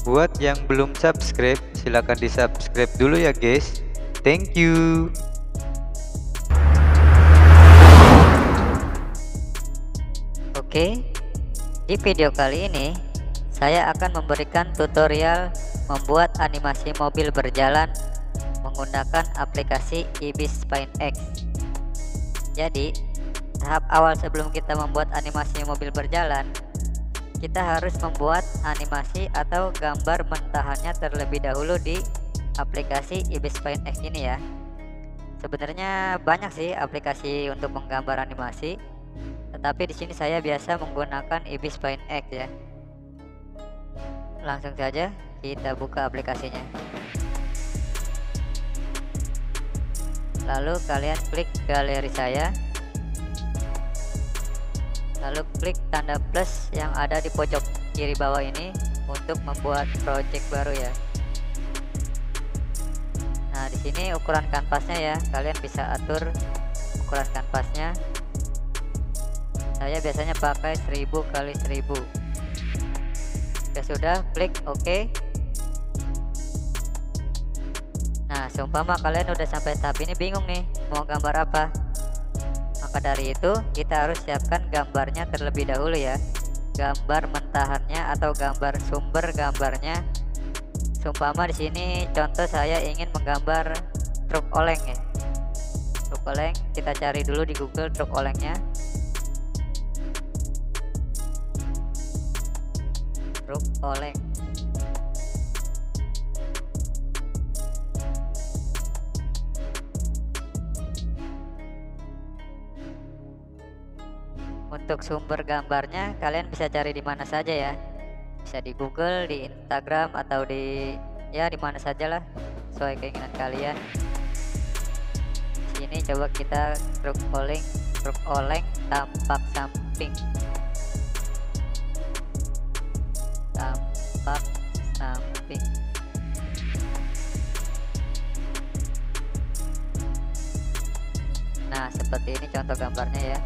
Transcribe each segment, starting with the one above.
Buat yang belum subscribe, silahkan di subscribe dulu ya guys. Thank you. Oke, di video kali ini saya akan memberikan tutorial membuat animasi mobil berjalan menggunakan aplikasi Ibis Paint X. Jadi, tahap awal sebelum kita membuat animasi mobil berjalan, kita harus membuat animasi atau gambar mentahannya terlebih dahulu di aplikasi Ibis Paint X ini ya. Sebenarnya banyak sih aplikasi untuk menggambar animasi, tetapi di sini saya biasa menggunakan Ibis Paint X ya. Langsung saja kita buka aplikasinya. Lalu kalian klik galeri saya. Lalu klik tanda plus yang ada di pojok kiri bawah ini untuk membuat project baru ya. Nah, di sini ukuran kanvasnya ya, kalian bisa atur ukuran kanvasnya. Saya biasanya pakai 1000 kali 1000. Ya sudah, klik OK. Nah, seumpama kalian udah sampai tahap ini bingung nih mau gambar apa, maka dari itu kita harus siapkan gambarnya terlebih dahulu ya. Gambar mentahannya atau gambar sumber gambarnya. Seumpama di sini contoh saya ingin menggambar truk oleng ya. Truk oleng, kita cari dulu di Google truk olengnya. Truk oleng. Untuk sumber gambarnya kalian bisa cari di mana saja ya. Bisa di Google, di Instagram, atau di mana saja lah sesuai keinginan kalian. Sini coba kita truk oleng tampak samping. Tampak samping. Nah, seperti ini contoh gambarnya ya.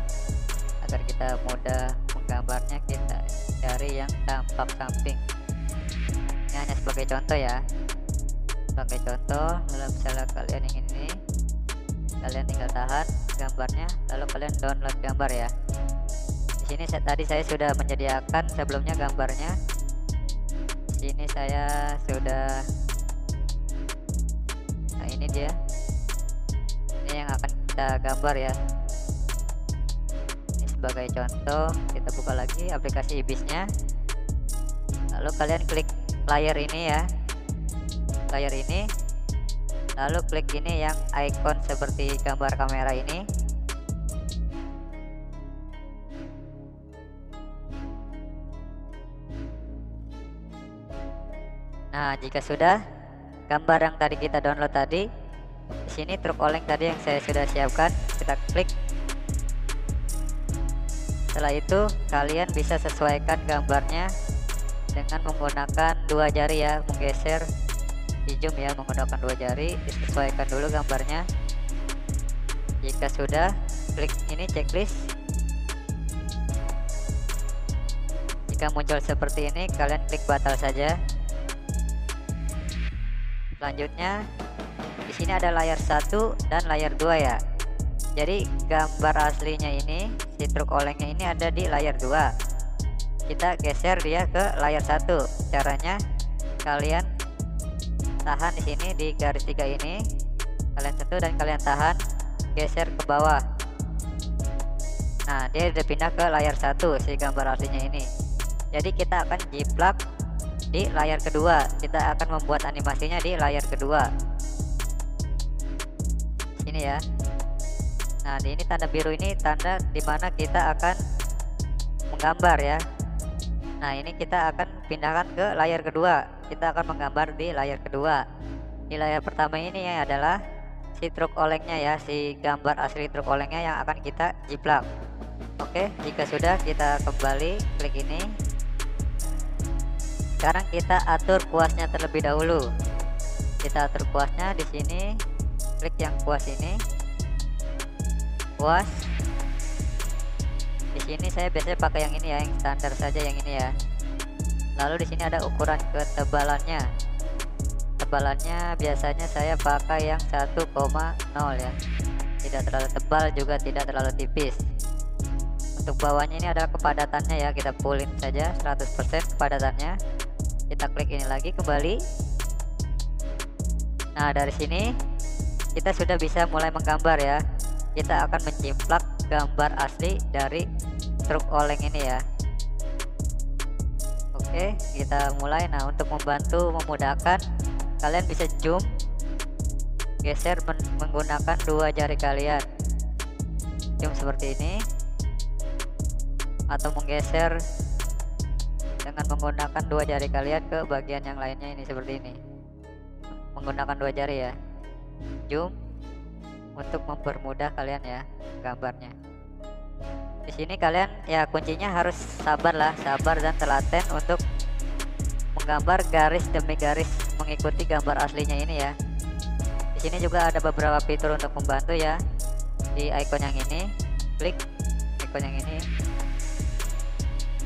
Agar kita mudah menggambarnya, kita cari yang tampak samping. Ini hanya sebagai contoh ya. Sebagai contoh, kalau misalnya kalian ingin ini, kalian tinggal tahan gambarnya, lalu kalian download gambar ya. Di sini tadi saya sudah menyediakan sebelumnya gambarnya. Di sini saya sudah. Nah, ini dia. Ini yang akan kita gambar ya. Sebagai contoh, kita buka lagi aplikasi Ibisnya. Lalu kalian klik layar ini ya, layar ini. Lalu klik ini yang icon seperti gambar kamera ini. Nah, jika sudah, gambar yang tadi kita download tadi, di sini truk oleng tadi yang saya sudah siapkan, kita klik. Setelah itu kalian bisa sesuaikan gambarnya dengan menggunakan dua jari ya, menggeser di zoom ya menggunakan dua jari, disesuaikan dulu gambarnya. Jika sudah, klik ini checklist. Jika muncul seperti ini, kalian klik batal saja. Selanjutnya di sini ada layar 1 dan layar 2 ya. Jadi gambar aslinya ini, si truk olengnya ini ada di layar 2. Kita geser dia ke layar 1. Caranya kalian tahan di sini di garis 3 ini, kalian sentuh dan kalian tahan, geser ke bawah. Nah, dia udah pindah ke layar 1 si gambar aslinya ini. Jadi kita akan jiplak di layar kedua. Kita akan membuat animasinya di layar kedua. Sini ya. Nah, di ini tanda biru ini tanda dimana kita akan menggambar ya. Nah, ini kita akan pindahkan ke layar kedua. Kita akan menggambar di layar kedua. Di layar pertama ini ya adalah si truk olengnya ya, si gambar asli truk olengnya yang akan kita jiplak. Oke, jika sudah kita kembali klik ini. Sekarang kita atur kuasnya terlebih dahulu. Kita atur kuasnya di sini. Klik yang kuas ini. Kuas. Di sini saya biasanya pakai yang ini ya, yang standar saja yang ini ya. Lalu di sini ada ukuran ketebalannya. Tebalannya biasanya saya pakai yang 1,0 ya. Tidak terlalu tebal juga tidak terlalu tipis. Untuk bawahnya ini adalah kepadatannya ya, kita fullin saja 100% kepadatannya. Kita klik ini lagi kembali. Nah, dari sini kita sudah bisa mulai menggambar ya. Kita akan mencimplak gambar asli dari truk oleng ini ya. Oke, kita mulai. Nah, untuk membantu memudahkan, kalian bisa zoom, geser menggunakan dua jari kalian. Zoom seperti ini, atau menggeser dengan menggunakan dua jari kalian ke bagian yang lainnya ini seperti ini. Menggunakan dua jari ya. Zoom untuk mempermudah kalian ya gambarnya. Di sini kalian ya kuncinya harus sabar dan telaten untuk menggambar garis demi garis mengikuti gambar aslinya ini ya. Di sini juga ada beberapa fitur untuk membantu ya. Di icon yang ini, klik icon yang ini.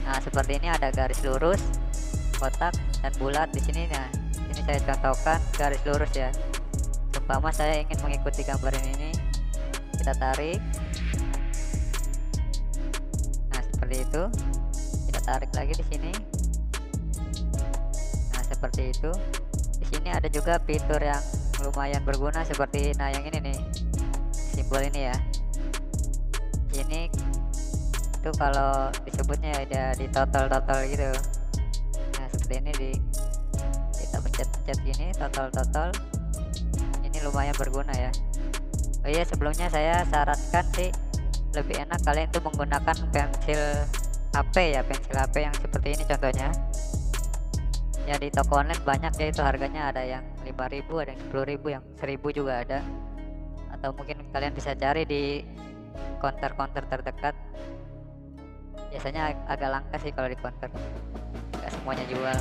Nah, seperti ini ada garis lurus, kotak, dan bulat di sini. Nah, ini saya contohkan garis lurus ya. Seumpama saya ingin mengikuti gambar ini, kita tarik. Nah, seperti itu. Kita tarik lagi di sini. Nah, seperti itu. Di sini ada juga fitur yang lumayan berguna seperti yang ini nih. Simbol ini ya. Ini itu kalau disebutnya ya di total gitu. Nah, seperti ini kita pencet gini, total. Ini lumayan berguna ya. Oh iya, sebelumnya saya sarankan sih lebih enak kalian itu menggunakan pensil HP ya, pensil HP yang seperti ini contohnya. Ya, di toko online banyak ya, itu harganya ada yang 5.000, ada yang 10.000, yang 1.000 juga ada. Atau mungkin kalian bisa cari di counter terdekat. Biasanya agak langka sih kalau di counter, nggak semuanya jual.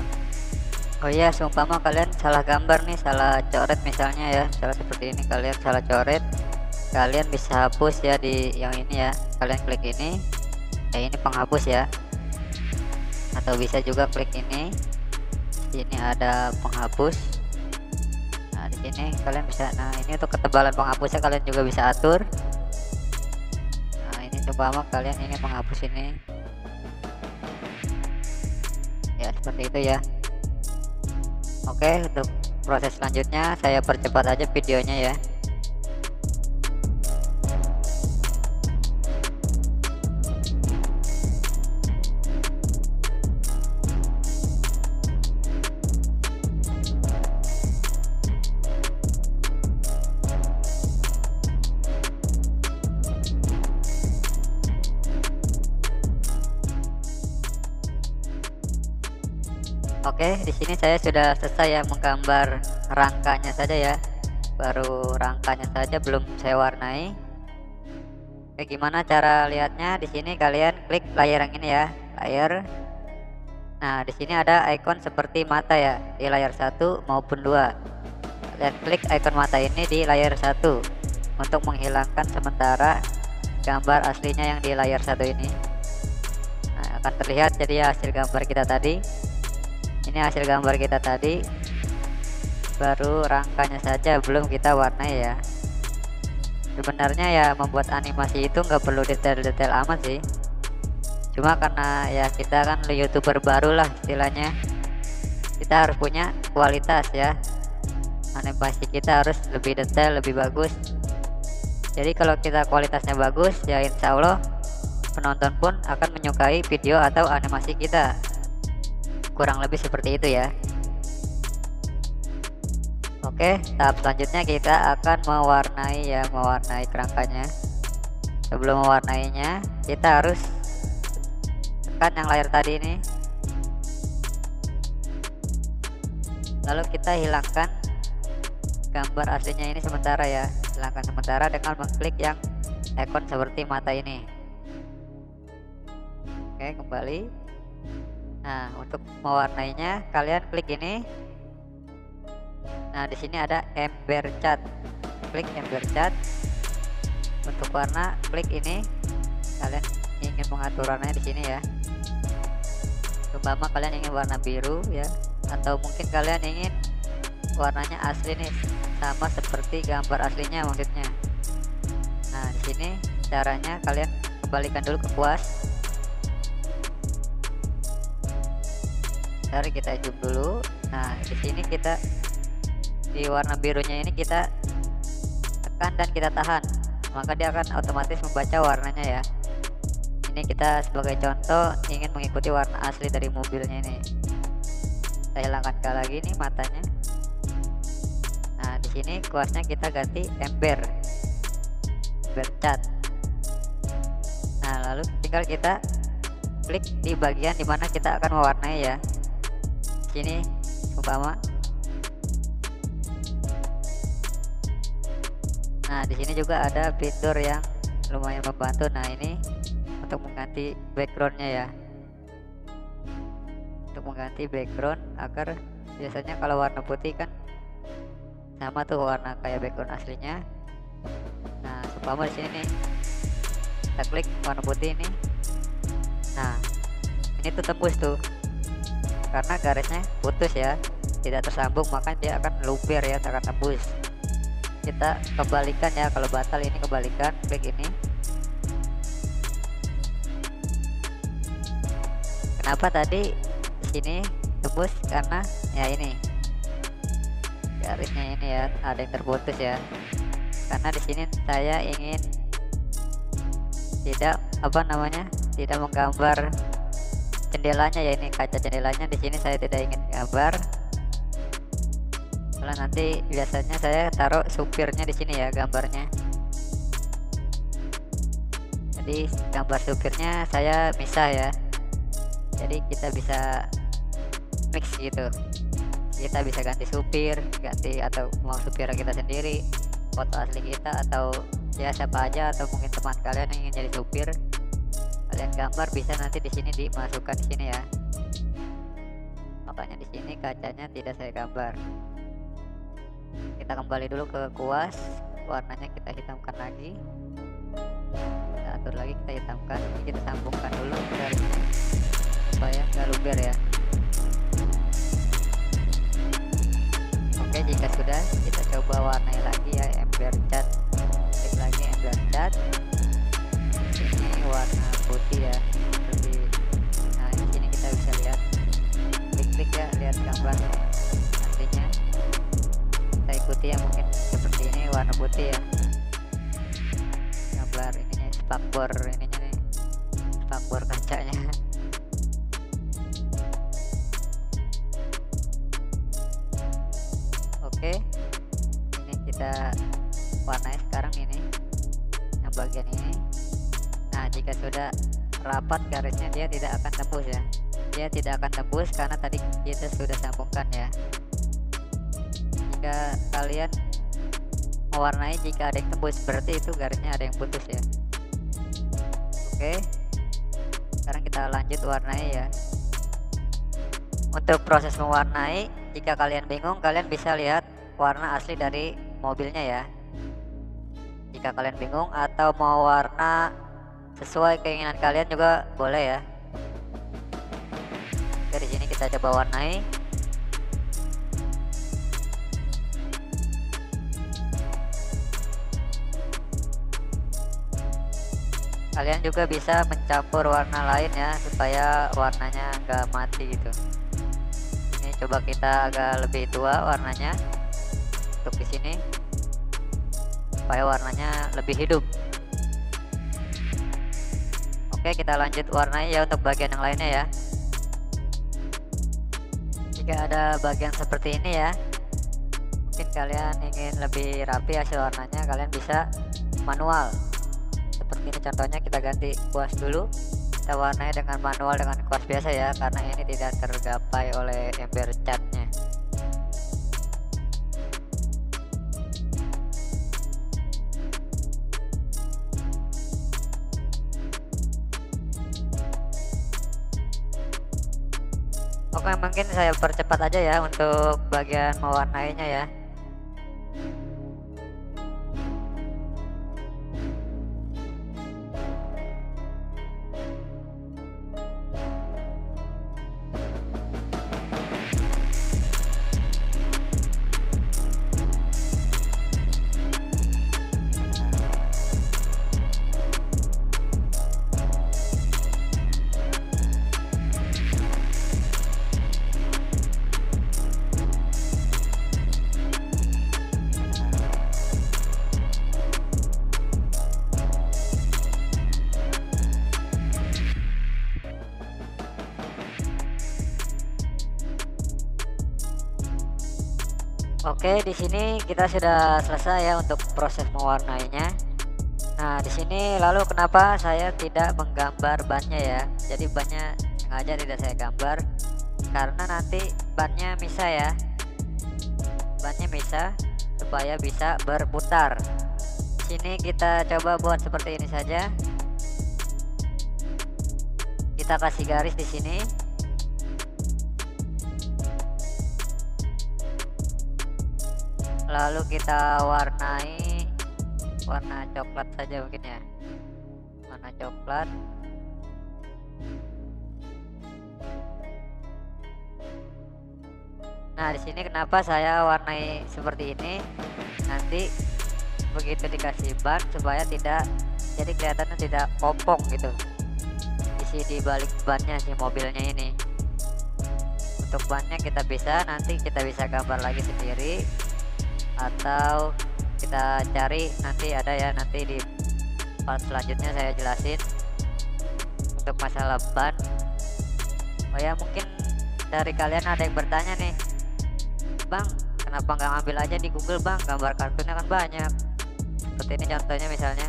Oh iya, seumpama kalian salah gambar nih, salah coret misalnya ya, salah seperti ini, kalian salah coret, kalian bisa hapus ya di yang ini ya. Kalian klik ini ya, ini penghapus ya, atau bisa juga klik ini. Sini ada penghapus. Nah, di sini kalian bisa, nah ini untuk ketebalan penghapusnya kalian juga bisa atur. Nah, ini seumpama kalian ingin menghapus ini ya, seperti itu ya. Oke, untuk proses selanjutnya saya percepat aja videonya ya. Oke, di sini saya sudah selesai ya menggambar rangkanya saja ya. Baru rangkanya saja, belum saya warnai. Oke, gimana cara lihatnya? Di sini kalian klik layar yang ini ya, layar. Nah, di sini ada icon seperti mata ya, di layar 1 maupun 2. Kalian klik icon mata ini di layar 1 untuk menghilangkan sementara gambar aslinya yang di layar 1 ini. Nah, akan terlihat jadi hasil gambar kita tadi. Ini hasil gambar kita tadi, baru rangkanya saja belum kita warnai ya. Sebenarnya ya membuat animasi itu nggak perlu detail-detail amat sih, cuma karena ya kita kan YouTuber baru lah istilahnya, kita harus punya kualitas ya. Animasi kita harus lebih detail, lebih bagus. Jadi kalau kita kualitasnya bagus ya, insya Allah penonton pun akan menyukai video atau animasi kita. Kurang lebih seperti itu ya. Oke, tahap selanjutnya kita akan mewarnai kerangkanya. Sebelum mewarnainya, kita harus tekan yang layar tadi ini. Lalu kita hilangkan gambar aslinya ini sementara ya. Hilangkan sementara dengan mengklik yang icon seperti mata ini. Oke, kembali. Nah, untuk mewarnainya kalian klik ini. Nah, di sini ada ember cat. Klik ember cat. Untuk warna klik ini. Kalian ingin mengatur warnanya di sini ya. Untuk Umpama kalian ingin warna biru ya, atau mungkin kalian ingin warnanya asli nih, sama seperti gambar aslinya maksudnya. Nah, di sini caranya kalian kembalikan dulu ke kuas. Ntar kita zoom dulu. Nah, di sini kita di warna birunya ini kita tekan dan kita tahan, maka dia akan otomatis membaca warnanya ya. Ini kita sebagai contoh ingin mengikuti warna asli dari mobilnya ini. Saya hilangkan lagi nih matanya. Nah, di sini kuasnya kita ganti ember cat. Nah, lalu tinggal kita klik di bagian dimana kita akan mewarnai ya. Sini umpama. Nah, di sini juga ada fitur yang lumayan membantu. Nah, ini untuk mengganti backgroundnya ya, untuk mengganti background agar biasanya kalau warna putih kan sama tuh warna kayak background aslinya. Nah, umpama di sini nih kita klik warna putih ini. Nah, ini tuh tembus tuh karena garisnya putus ya, tidak tersambung, maka dia akan luber ya, akan tembus. Kita kembalikan ya, kalau batal ini kembalikan, klik ini. Kenapa tadi sini tembus? Karena ya ini garisnya ini ya ada yang terputus ya. Karena di sini saya ingin tidak tidak menggambar jendelanya ya, ini kaca jendelanya di sini saya tidak ingin gambar. Soalnya nanti biasanya saya taruh supirnya di sini ya gambarnya. Jadi gambar supirnya saya misah ya. Jadi kita bisa mix gitu, kita bisa ganti supir, ganti atau mau supir kita sendiri, foto asli kita, atau ya siapa aja, atau mungkin teman kalian yang ingin jadi supir, kalian gambar bisa nanti di sini dimasukkan di sini ya. Makanya di sini kacanya tidak saya gambar. Kita kembali dulu ke kuas, warnanya kita hitamkan lagi, kita atur lagi, kita hitamkan, kita sambungkan dulu garisnya supaya nggak luber ya. Oke, jika sudah, kita coba warnai lagi ya, ember cat. Klik lagi ember cat. Ini warna putih ya. Nah, di sini kita bisa lihat, klik ya, lihat gambar aslinya. Kita ikuti ya, mungkin seperti ini warna putih ya. Gambar ininya, spakbor ininya nih, spakbor kacanya. Oke, ini kita warnai sekarang ini yang bagian ini. Nah, jika sudah rapat garisnya, dia tidak akan tembus ya, dia tidak akan tembus karena tadi kita sudah sambungkan ya. Jika kalian mewarnai, jika ada yang tembus berarti itu garisnya ada yang putus ya. Oke, sekarang kita lanjut warnai ya. Untuk proses mewarnai, jika kalian bingung, kalian bisa lihat warna asli dari mobilnya ya. Jika kalian bingung atau mau warna sesuai keinginan kalian juga boleh ya. Oke, di sini kita coba warnai. Kalian juga bisa mencampur warna lain ya, supaya warnanya nggak mati gitu. Ini coba kita agak lebih tua warnanya untuk di sini supaya warnanya lebih hidup. Oke, kita lanjut warnai ya untuk bagian yang lainnya ya. Jika ada bagian seperti ini ya, mungkin kalian ingin lebih rapi hasil warnanya, kalian bisa manual. Seperti ini contohnya, kita ganti kuas dulu, kita warnai dengan manual dengan kuas biasa ya, karena ini tidak tergapai oleh ember catnya. Oke, mungkin saya percepat aja ya untuk bagian mewarnainya ya. Oke, di sini kita sudah selesai ya untuk proses mewarnainya. Nah, di sini lalu kenapa saya tidak menggambar bannya ya? Jadi bannya sengaja tidak saya gambar karena nanti bannya misah ya. Bannya misah supaya bisa berputar. Sini kita coba buat seperti ini saja. Kita kasih garis di sini. Lalu kita warnai warna coklat saja mungkin ya. Warna coklat. Nah, di sini kenapa saya warnai seperti ini? Nanti begitu dikasih ban supaya tidak jadi kelihatannya tidak kopong gitu. Isi di balik bannya si mobilnya ini. Untuk bannya nanti kita bisa gambar lagi sendiri atau kita cari, nanti ada ya, nanti di part selanjutnya saya jelasin untuk masalah ban. Oh ya, mungkin dari kalian ada yang bertanya nih, Bang, kenapa nggak ngambil aja di Google Bang, gambar kartunnya kan banyak. Seperti ini contohnya misalnya.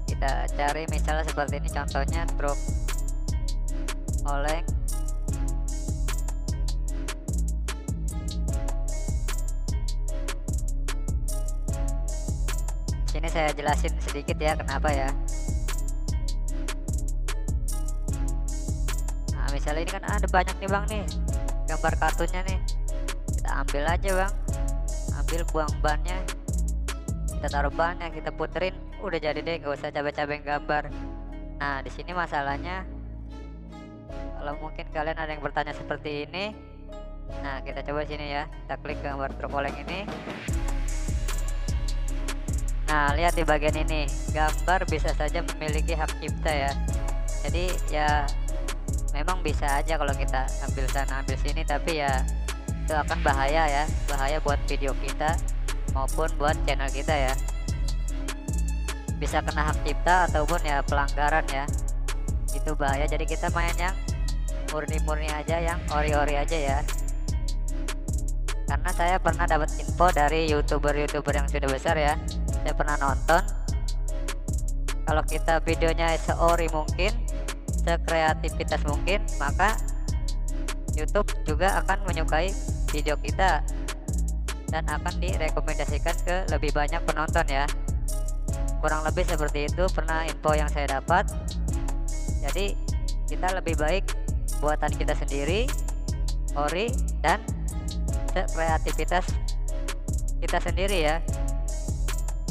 Kita cari misalnya seperti ini contohnya, truk oleng. Sini saya jelasin sedikit ya kenapa ya. Nah, misalnya ini kan ada banyak nih Bang nih gambar kartunnya nih, kita ambil aja Bang, ambil buang bannya, kita taruh bannya, kita puterin, udah jadi deh, nggak usah capek-capek gambar. Nah, di sini masalahnya kalau mungkin kalian ada yang bertanya seperti ini. Nah, kita coba sini ya, kita klik gambar truk oleng ini. Nah, lihat di bagian ini, gambar bisa saja memiliki hak cipta ya. Jadi ya memang bisa aja kalau kita ambil sana ambil sini, tapi ya itu akan bahaya ya, bahaya buat video kita maupun buat channel kita ya. Bisa kena hak cipta ataupun ya pelanggaran ya. Itu bahaya, jadi kita main yang murni-murni aja, yang ori-ori aja ya. Karena saya pernah dapat info dari youtuber-youtuber yang sudah besar ya. Saya pernah nonton, kalau kita videonya seori mungkin, sekreativitas mungkin, maka YouTube juga akan menyukai video kita dan akan direkomendasikan ke lebih banyak penonton ya. Kurang lebih seperti itu pernah info yang saya dapat. Jadi kita lebih baik buatan kita sendiri, ori, dan sekreativitas kita sendiri ya.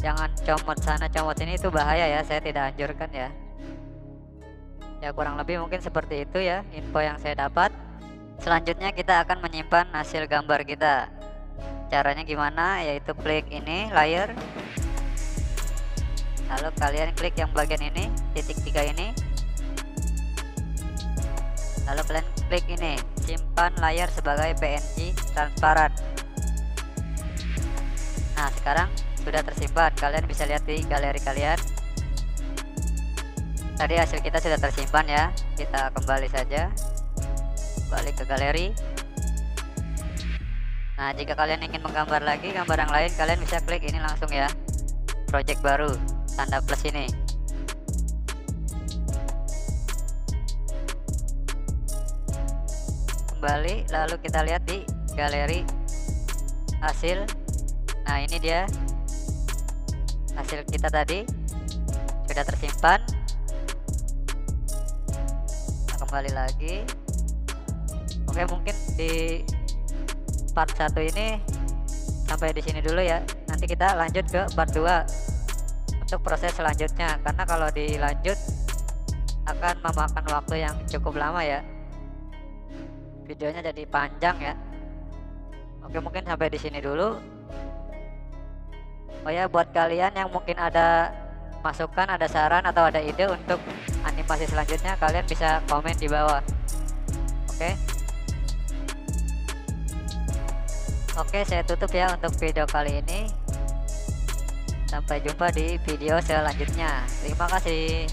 Jangan comot sana comot sini, itu bahaya ya, saya tidak anjurkan ya. Ya kurang lebih mungkin seperti itu ya info yang saya dapat. Selanjutnya kita akan menyimpan hasil gambar kita. Caranya gimana? Yaitu klik ini layer, lalu kalian klik yang bagian ini titik 3 ini, lalu kalian klik ini simpan layar sebagai PNG transparan. Nah, sekarang sudah tersimpan, kalian bisa lihat di galeri kalian. Tadi hasil kita sudah tersimpan ya. Kita kembali saja, balik ke galeri. Nah, jika kalian ingin menggambar lagi gambar yang lain, kalian bisa klik ini langsung ya, project baru, tanda plus ini. Kembali, lalu kita lihat di galeri hasil. Nah, ini dia hasil kita tadi sudah tersimpan. Nah, kembali lagi. Oke, mungkin di part 1 ini sampai di sini dulu ya. Nanti kita lanjut ke part 2 untuk proses selanjutnya, karena kalau dilanjut akan memakan waktu yang cukup lama ya. Videonya jadi panjang ya. Oke, mungkin sampai di sini dulu. Oh ya, buat kalian yang mungkin ada masukan, ada saran atau ada ide untuk animasi selanjutnya, kalian bisa komen di bawah. Oke. Oke, saya tutup ya untuk video kali ini. Sampai jumpa di video selanjutnya. Terima kasih.